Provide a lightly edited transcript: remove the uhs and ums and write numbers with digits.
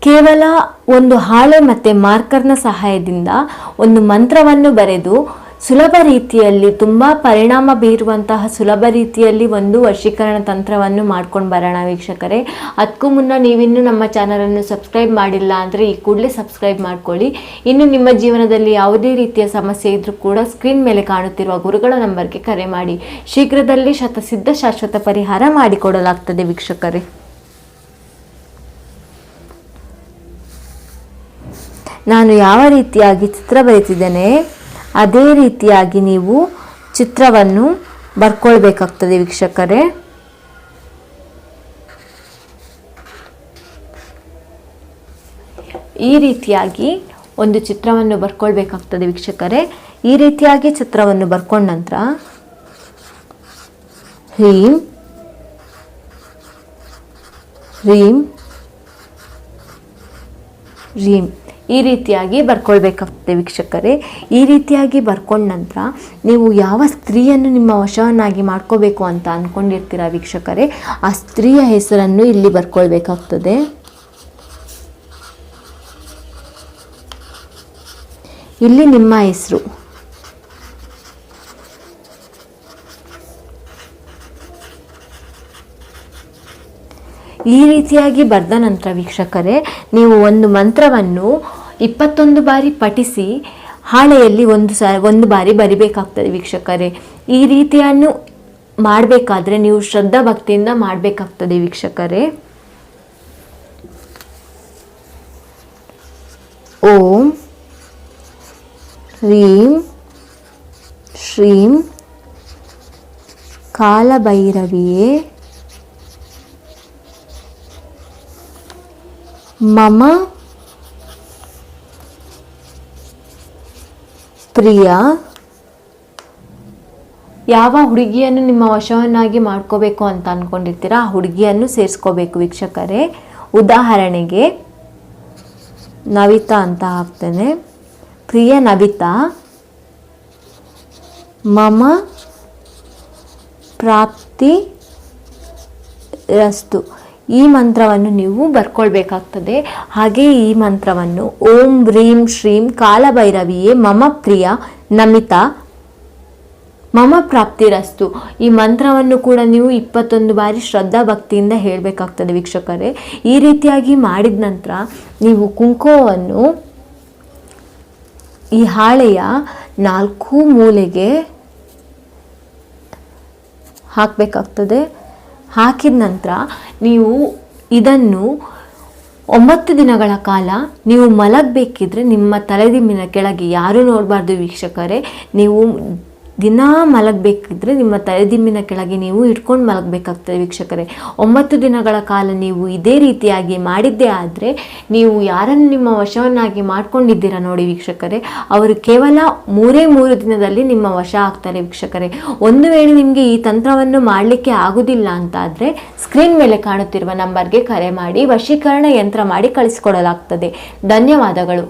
ಕೇವಲ ಒಂದು ಹಾಳೆ ಮತ್ತು ಮಾರ್ಕರ್ನ ಸಹಾಯದಿಂದ ಒಂದು ಮಂತ್ರವನ್ನು ಬರೆದು ಸುಲಭ ರೀತಿಯಲ್ಲಿ, ತುಂಬ ಪರಿಣಾಮ ಬೀರುವಂತಹ ಸುಲಭ ರೀತಿಯಲ್ಲಿ ಒಂದು ವಶೀಕರಣ ತಂತ್ರವನ್ನು ಮಾಡ್ಕೊಂಡು ಬರೋಣ ವೀಕ್ಷಕರೇ. ಅದಕ್ಕೂ ಮುನ್ನ ನೀವಿನ್ನೂ ನಮ್ಮ ಚಾನಲನ್ನು ಸಬ್ಸ್ಕ್ರೈಬ್ ಮಾಡಿಲ್ಲ ಅಂದರೆ ಈ ಕೂಡಲೇ ಸಬ್ಸ್ಕ್ರೈಬ್ ಮಾಡ್ಕೊಳ್ಳಿ. ಇನ್ನು ನಿಮ್ಮ ಜೀವನದಲ್ಲಿ ಯಾವುದೇ ರೀತಿಯ ಸಮಸ್ಯೆ ಇದ್ದರೂ ಕೂಡ ಸ್ಕ್ರೀನ್ ಮೇಲೆ ಕಾಣುತ್ತಿರುವ ಗುರುಗಳ ನಂಬರ್ಗೆ ಕರೆ ಮಾಡಿ. ಶೀಘ್ರದಲ್ಲಿ ಶತಸಿದ್ಧ ಶಾಶ್ವತ ಪರಿಹಾರ ಮಾಡಿಕೊಡಲಾಗ್ತದೆ ವೀಕ್ಷಕರೇ. ನಾನು ಯಾವ ರೀತಿಯಾಗಿ ಚಿತ್ರ ಬರೆತಿದ್ದೇನೆ ಅದೇ ರೀತಿಯಾಗಿ ನೀವು ಚಿತ್ರವನ್ನು ಬರ್ಕೊಳ್ಬೇಕಾಗ್ತದೆ ವೀಕ್ಷಕರೇ. ಈ ರೀತಿಯಾಗಿ ಒಂದು ಚಿತ್ರವನ್ನು ಬರ್ಕೊಳ್ಬೇಕಾಗ್ತದೆ ವೀಕ್ಷಕರೇ. ಈ ರೀತಿಯಾಗಿ ಚಿತ್ರವನ್ನು ಬರ್ಕೊಂಡ ನಂತರ ಹ್ರೀಂ ಹ್ರೀಂ ಹ್ರೀಂ ಈ ರೀತಿಯಾಗಿ ಬರ್ಕೊಳ್ಬೇಕಾಗ್ತದೆ ವೀಕ್ಷಕರೇ. ಈ ರೀತಿಯಾಗಿ ಬರ್ಕೊಂಡ ನಂತರ ನೀವು ಯಾವ ಸ್ತ್ರೀಯನ್ನು ನಿಮ್ಮ ವಶವನ್ನಾಗಿ ಮಾಡ್ಕೋಬೇಕು ಅಂತ ಅಂದ್ಕೊಂಡಿರ್ತೀರ ವೀಕ್ಷಕರೇ, ಆ ಸ್ತ್ರೀಯ ಹೆಸರನ್ನು ಇಲ್ಲಿ ಬರ್ಕೊಳ್ಬೇಕಾಗ್ತದೆ. ಇಲ್ಲಿ ನಿಮ್ಮ ಹೆಸರು, ಈ ರೀತಿಯಾಗಿ ಬರೆದ ನಂತರ ವೀಕ್ಷಕರೇ, ನೀವು ಒಂದು ಮಂತ್ರವನ್ನು 21 ಬಾರಿ ಪಠಿಸಿ ಹಾಳೆಯಲ್ಲಿ ಒಂದು ಬಾರಿ ಬರಿಬೇಕಾಗ್ತದೆ ವೀಕ್ಷಕರೇ. ಈ ರೀತಿಯನ್ನು ಮಾಡಬೇಕಾದ್ರೆ ನೀವು ಶ್ರದ್ಧಾ ಭಕ್ತಿಯಿಂದ ಮಾಡಬೇಕಾಗ್ತದೆ ವೀಕ್ಷಕರೇ. ಓಂ ಹ್ರೀಂ ಶ್ರೀಂ ಕಾಲಭೈರವಿಯೇ ಮಮ ಪ್ರಿಯ. ಯಾವ ಹುಡುಗಿಯನ್ನು ನಿಮ್ಮ ವಶವನ್ನಾಗಿ ಮಾಡ್ಕೋಬೇಕು ಅಂತ ಅಂದ್ಕೊಂಡಿರ್ತೀರ ಆ ಹುಡುಗಿಯನ್ನು ಸೇರಿಸ್ಕೋಬೇಕು ವೀಕ್ಷಕರೇ. ಉದಾಹರಣೆಗೆ ನವಿತಾ ಅಂತ ಹಾಕ್ತೇನೆ. ಪ್ರಿಯ ನವಿತಾ, ಮಮ ಪ್ರಾಪ್ತಿ ರಸ್ತು. ಈ ಮಂತ್ರವನ್ನು ನೀವು ಬರ್ಕೊಳ್ಬೇಕಾಗ್ತದೆ. ಹಾಗೆ ಈ ಮಂತ್ರವನ್ನು ಓಂ ಹ್ರೀಂ ಶ್ರೀಂ ಕಾಲಭೈರವಿಯೇ ಮಮ ಪ್ರಿಯ ನಮಿತಾ ಮಮ ಪ್ರಾಪ್ತಿರಸ್ತು. ಈ ಮಂತ್ರವನ್ನು ಕೂಡ ನೀವು 21 ಬಾರಿ ಶ್ರದ್ಧಾ ಭಕ್ತಿಯಿಂದ ಹೇಳಬೇಕಾಗ್ತದೆ ವೀಕ್ಷಕರೇ. ಈ ರೀತಿಯಾಗಿ ಮಾಡಿದ ನಂತರ ನೀವು ಕುಂಕುಮವನ್ನು ಈ ಹಾಳೆಯ 4 ಮೂಲೆಗೆ ಹಾಕಬೇಕಾಗ್ತದೆ. ಹಾಕಿದ ನಂತರ ನೀವು ಇದನ್ನು 9 ದಿನಗಳ ಕಾಲ ನೀವು ಮಲಗಬೇಕಿದ್ರೆ ನಿಮ್ಮ ತಲೆದಿಂಬಿನ ಕೆಳಗೆ ಯಾರೂ ನೋಡಬಾರ್ದು ವೀಕ್ಷಕರೇ. ನೀವು ದಿನ ಮಲಗಬೇಕಿದ್ರೆ ನಿಮ್ಮ ತಲೆದಿಂಬಿನ ಕೆಳಗೆ ನೀವು ಇಟ್ಕೊಂಡು ಮಲಗಬೇಕಾಗ್ತದೆ ವೀಕ್ಷಕರೇ. 9 ದಿನಗಳ ಕಾಲ ನೀವು ಇದೇ ರೀತಿಯಾಗಿ ಮಾಡಿದ್ದೇ ಆದರೆ ನೀವು ಯಾರನ್ನು ನಿಮ್ಮ ವಶವನ್ನಾಗಿ ಮಾಡ್ಕೊಂಡಿದ್ದೀರಾ ನೋಡಿ ವೀಕ್ಷಕರೇ, ಅವರು ಕೇವಲ 3 ದಿನದಲ್ಲಿ ನಿಮ್ಮ ವಶ ಆಗ್ತಾರೆ ವೀಕ್ಷಕರೇ. ಒಂದು ವೇಳೆ ನಿಮಗೆ ಈ ತಂತ್ರವನ್ನು ಮಾಡಲಿಕ್ಕೆ ಆಗುವುದಿಲ್ಲ ಅಂತಾದರೆ ಸ್ಕ್ರೀನ್ ಮೇಲೆ ಕಾಣುತ್ತಿರುವ ನಂಬರ್ಗೆ ಕರೆ ಮಾಡಿ ವಶೀಕರಣ ಯಂತ್ರ ಮಾಡಿ ಕಳಿಸಿಕೊಡಲಾಗ್ತದೆ. ಧನ್ಯವಾದಗಳು.